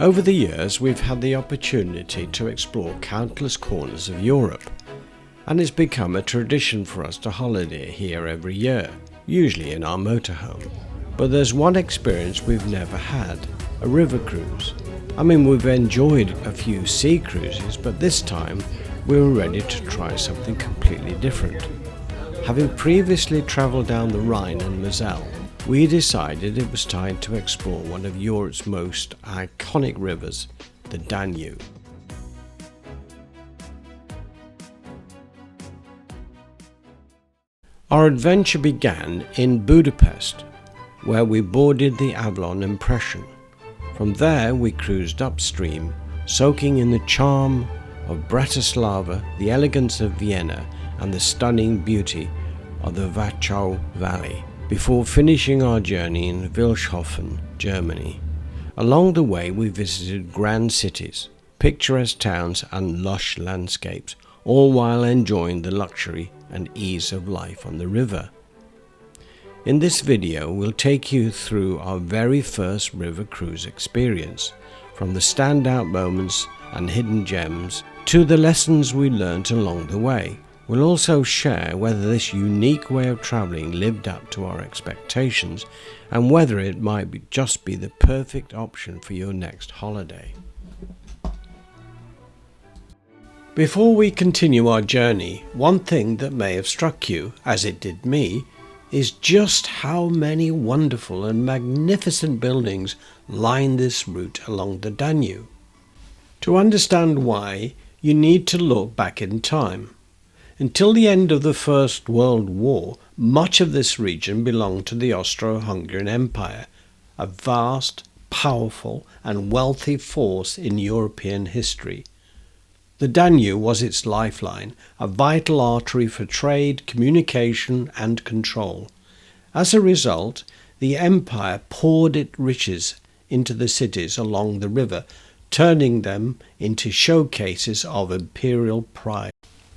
Over the years, we've had the opportunity to explore countless corners of Europe, and it's become a tradition for us to holiday here every year, usually in our motorhome. But there's one experience we've never had, a river cruise. I mean, we've enjoyed a few sea cruises, but this time we were ready to try something completely different. Having previously travelled down the Rhine and Moselle, we decided it was time to explore one of Europe's most iconic rivers, the Danube. Our adventure began in Budapest, where we boarded the Avalon Impression. From there we cruised upstream, soaking in the charm of Bratislava, the elegance of Vienna, and the stunning beauty of the Wachau Valley, before finishing our journey in Wilshofen, Germany. Along the way we visited grand cities, picturesque towns and lush landscapes, all while enjoying the luxury and ease of life on the river. In this video we'll take you through our very first river cruise experience, from the standout moments and hidden gems to the lessons we learnt along the way. We'll also share whether this unique way of travelling lived up to our expectations and whether it might just be the perfect option for your next holiday. Before we continue our journey, one thing that may have struck you, as it did me, is just how many wonderful and magnificent buildings line this route along the Danube. To understand why, you need to look back in time. Until the end of the First World War, much of this region belonged to the Austro-Hungarian Empire, a vast, powerful and wealthy force in European history. The Danube was its lifeline, a vital artery for trade, communication and control. As a result, the empire poured its riches into the cities along the river, turning them into showcases of imperial pride.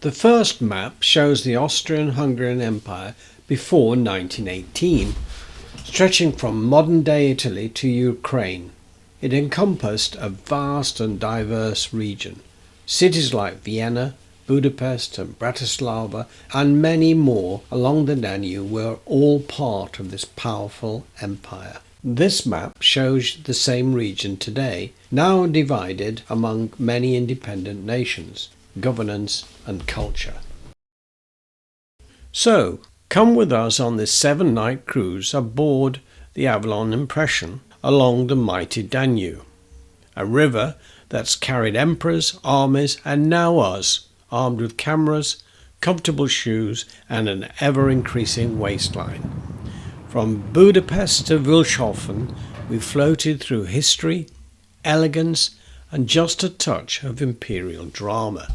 The first map shows the Austrian-Hungarian Empire before 1918, stretching from modern-day Italy to Ukraine. It encompassed a vast and diverse region. Cities like Vienna, Budapest and Bratislava and many more along the Danube were all part of this powerful empire. This map shows the same region today, now divided among many independent nations, governance and culture. So, come with us on this 7-night cruise aboard the Avalon Impression along the mighty Danube, a river that's carried emperors, armies and now us, armed with cameras, comfortable shoes and an ever-increasing waistline. From Budapest to Wilshofen, we floated through history, elegance and just a touch of imperial drama.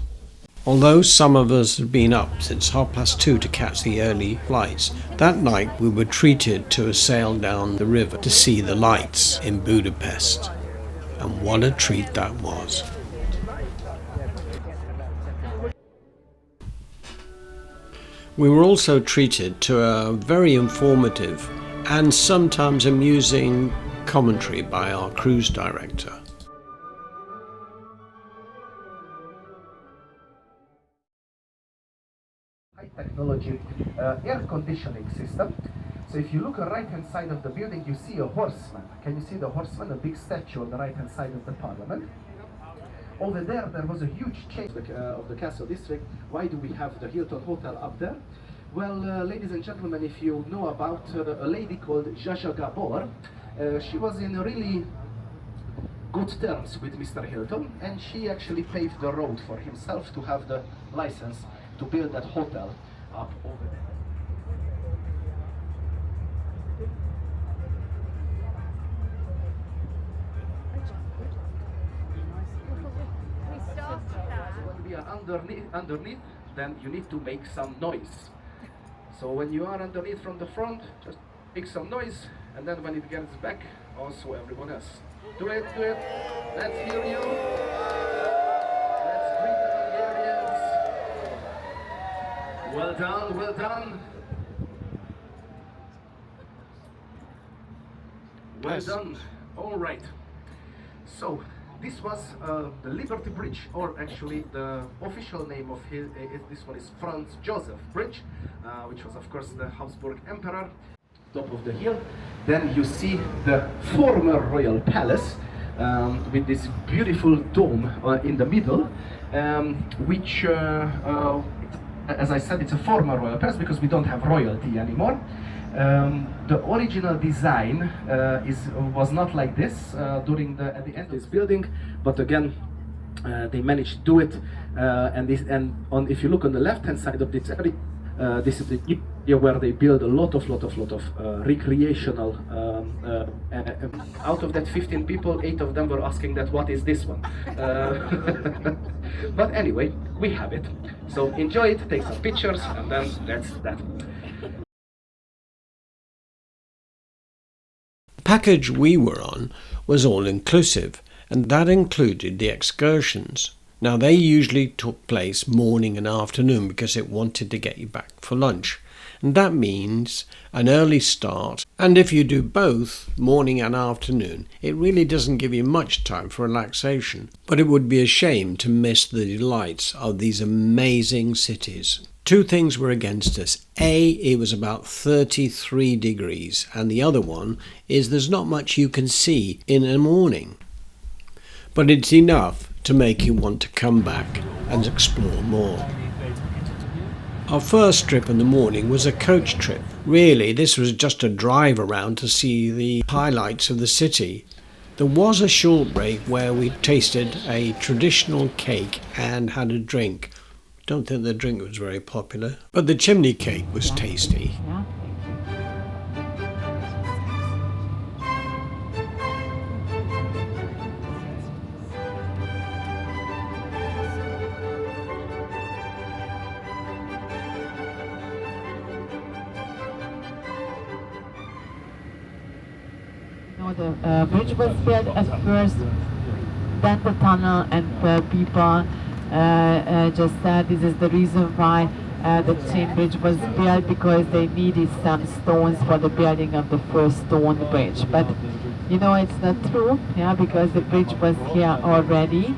Although some of us had been up since 2:30 to catch the early flights, that night we were treated to a sail down the river to see the lights in Budapest. And what a treat that was. We were also treated to a very informative and sometimes amusing commentary by our cruise director. High technology air conditioning system. So if you look on the right hand side of the building, you see a horseman. Can you see the horseman? A big statue on the right hand side of the parliament. Over there was a huge change of the castle district. Why do we have the Hilton Hotel up there? Well, ladies and gentlemen, if you know about a lady called Zsa Gabor, she was in really good terms with Mr. Hilton, and she actually paved the road for himself to have the license to build that hotel up over there. When we are underneath, then you need to make some noise. So when you are underneath from the front, just make some noise, and then when it gets back, also everyone else. Do it, do it. Let's hear you. Let's greet the Hungarians. Well done, well done. Well done. All right. So This was the Liberty Bridge, or actually the official name of this one is Franz Joseph Bridge, which was of course the Habsburg Emperor. Top of the hill, then you see the former royal palace with this beautiful dome in the middle, which as I said, it's a former royal palace because we don't have royalty anymore. The original design was not like this at the end of this building, but again they managed to do it. If you look on the left-hand side of this area, this is the area where they build a lot of recreational. Out of that 15 people, 8 of them were asking that what is this one. But anyway, we have it. So enjoy it, take some pictures, and then that's that. The package we were on was all inclusive, and that included the excursions. Now they usually took place morning and afternoon because it wanted to get you back for lunch. And that means an early start, and if you do both morning and afternoon, it really doesn't give you much time for relaxation. But it would be a shame to miss the delights of these amazing cities. Two things were against us. A, it was about 33 degrees, and the other one is there's not much you can see in the morning. But it's enough to make you want to come back and explore more. Our first trip in the morning was a coach trip. Really, this was just a drive around to see the highlights of the city. There was a short break where we tasted a traditional cake and had a drink. Don't think the drink was very popular, but the chimney cake was tasty. The bridge was built at first, then the tunnel, and people just said this is the reason why the chain bridge was built, because they needed some stones for the building of the first stone bridge. But you know, it's not true, because the bridge was here already.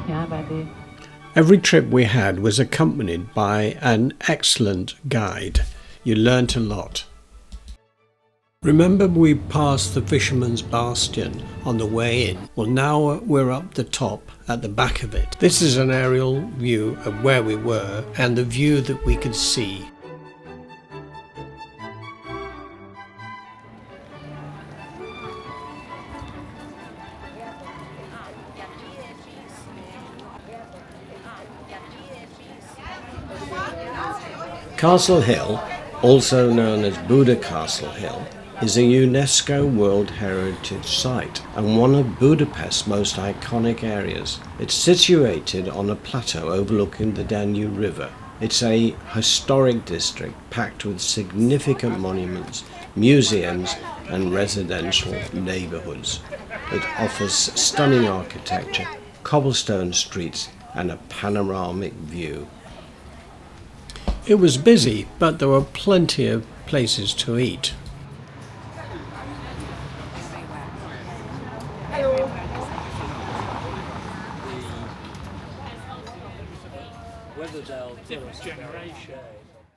Every trip we had was accompanied by an excellent guide. You learnt a lot. Remember we passed the Fisherman's Bastion on the way in? Well, now we're up the top at the back of it. This is an aerial view of where we were and the view that we could see. Castle Hill, also known as Buda Castle Hill, is a UNESCO World Heritage Site and one of Budapest's most iconic areas. It's situated on a plateau overlooking the Danube River. It's a historic district packed with significant monuments, museums and residential neighbourhoods. It offers stunning architecture, cobblestone streets and a panoramic view. It was busy, but there were plenty of places to eat.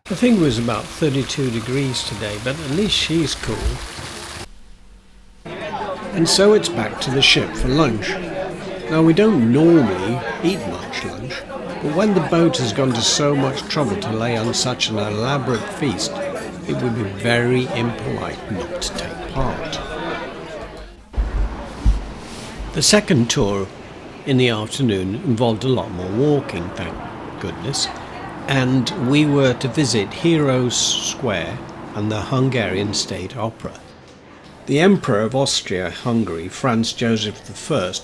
I think it was about 32 degrees today, but at least she's cool. And so it's back to the ship for lunch. Now we don't normally eat much lunch, but when the boat has gone to so much trouble to lay on such an elaborate feast, it would be very impolite not to take part. The second tour in the afternoon involved a lot more walking, thank goodness, and we were to visit Heroes Square and the Hungarian State Opera. The Emperor of Austria-Hungary, Franz Joseph I,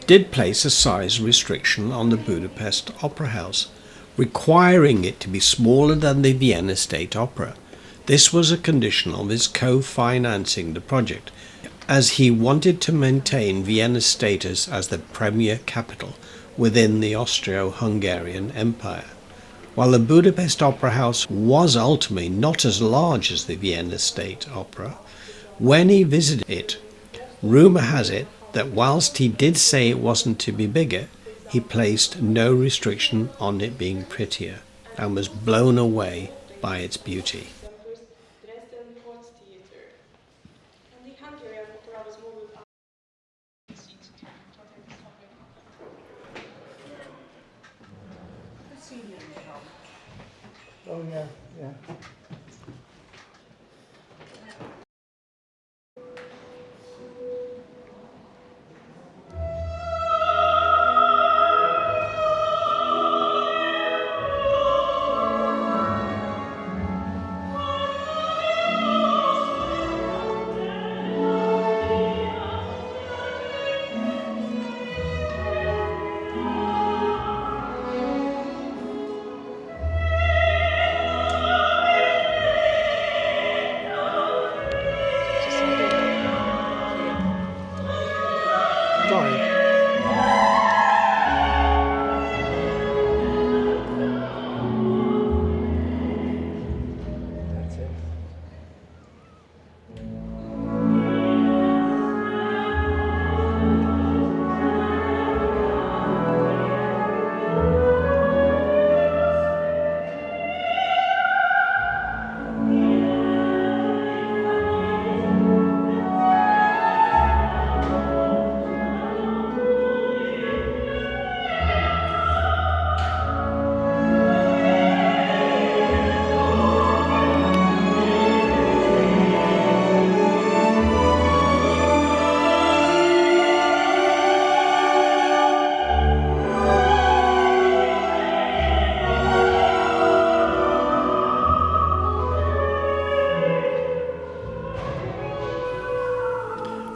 did place a size restriction on the Budapest Opera House, requiring it to be smaller than the Vienna State Opera. This was a condition of his co-financing the project, as he wanted to maintain Vienna's status as the premier capital within the Austro-Hungarian Empire. While the Budapest Opera House was ultimately not as large as the Vienna State Opera, when he visited it, rumour has it that whilst he did say it wasn't to be bigger, he placed no restriction on it being prettier and was blown away by its beauty. Oh yeah, yeah.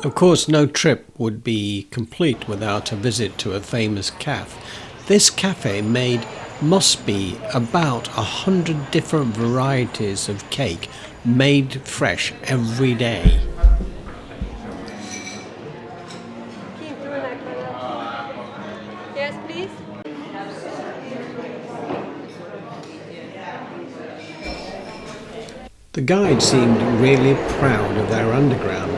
Of course, no trip would be complete without a visit to a famous cafe. This cafe must be about 100 different varieties of cake made fresh every day. Yes, please. The guide seemed really proud of their underground.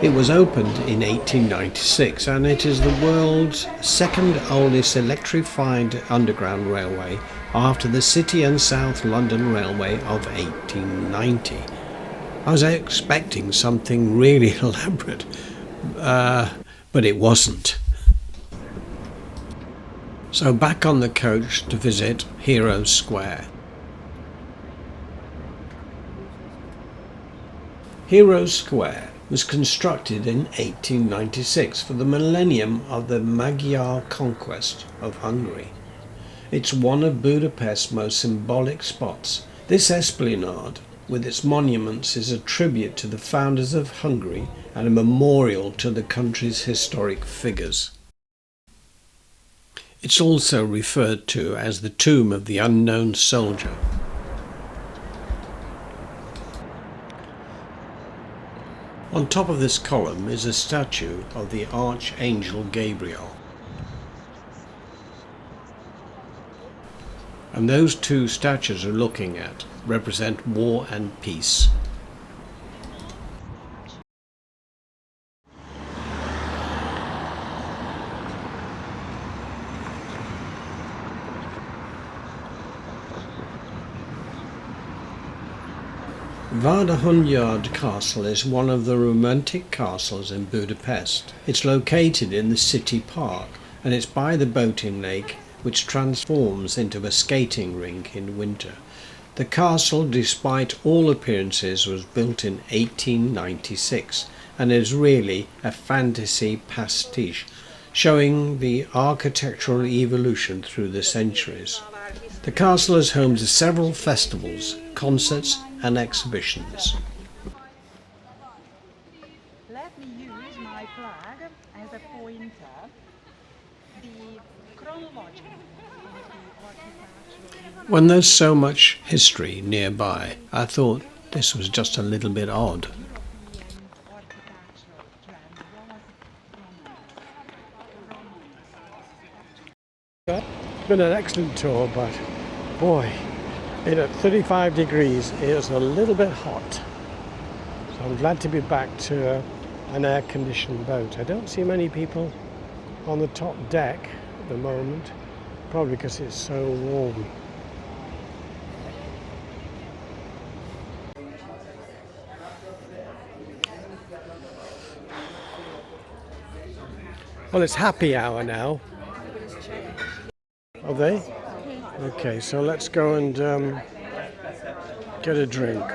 It was opened in 1896 and it is the world's second oldest electrified underground railway after the City and South London Railway of 1890. I was expecting something really elaborate, but it wasn't. So back on the coach to visit Heroes Square. Heroes Square was constructed in 1896 for the millennium of the Magyar conquest of Hungary. It's one of Budapest's most symbolic spots. This esplanade, with its monuments, is a tribute to the founders of Hungary and a memorial to the country's historic figures. It's also referred to as the Tomb of the Unknown Soldier. On top of this column is a statue of the Archangel Gabriel. And those two statues we're looking at represent war and peace. Városhunyad Castle is one of the romantic castles in Budapest. It's located in the city park and it's by the boating lake, which transforms into a skating rink in winter. The castle, despite all appearances, was built in 1896 and is really a fantasy pastiche, showing the architectural evolution through the centuries. The castle is home to several festivals, concerts and exhibitions. Let me use my flag as a pointer. The chronology of the architectural... When there's so much history nearby, I thought this was just a little bit odd. It's been an excellent tour, but boy, at 35 degrees it was a little bit hot. So I'm glad to be back to an air-conditioned boat. I don't see many people on the top deck at the moment, probably because it's so warm. Well, it's happy hour now. Are they? Okay, so let's go and get a drink.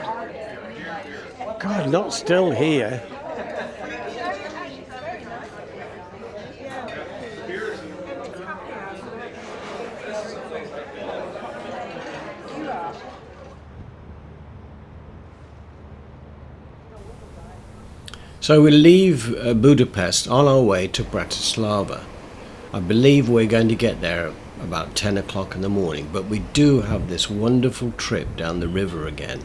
God, not still here. So we leave Budapest on our way to Bratislava. I believe we're going to get there about 10 o'clock in the morning, but we do have this wonderful trip down the river again.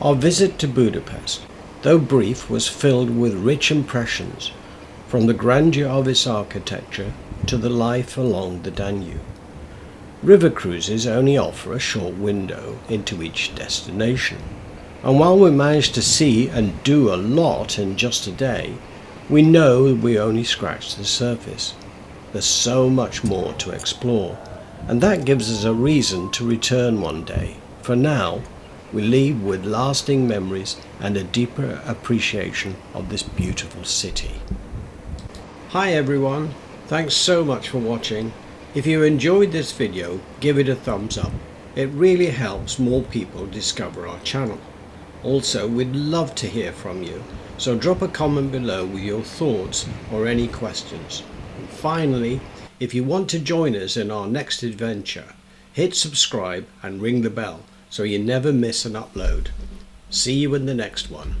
Our visit to Budapest, though brief, was filled with rich impressions, from the grandeur of its architecture to the life along the Danube. River cruises only offer a short window into each destination, and while we managed to see and do a lot in just a day, we know we only scratched the surface. There's so much more to explore, and that gives us a reason to return one day. For now, we leave with lasting memories and a deeper appreciation of this beautiful city. Hi everyone, thanks so much for watching. If you enjoyed this video, give it a thumbs up. It really helps more people discover our channel. Also, we'd love to hear from you, so drop a comment below with your thoughts or any questions. And finally, if you want to join us in our next adventure, hit subscribe and ring the bell so you never miss an upload. See you in the next one.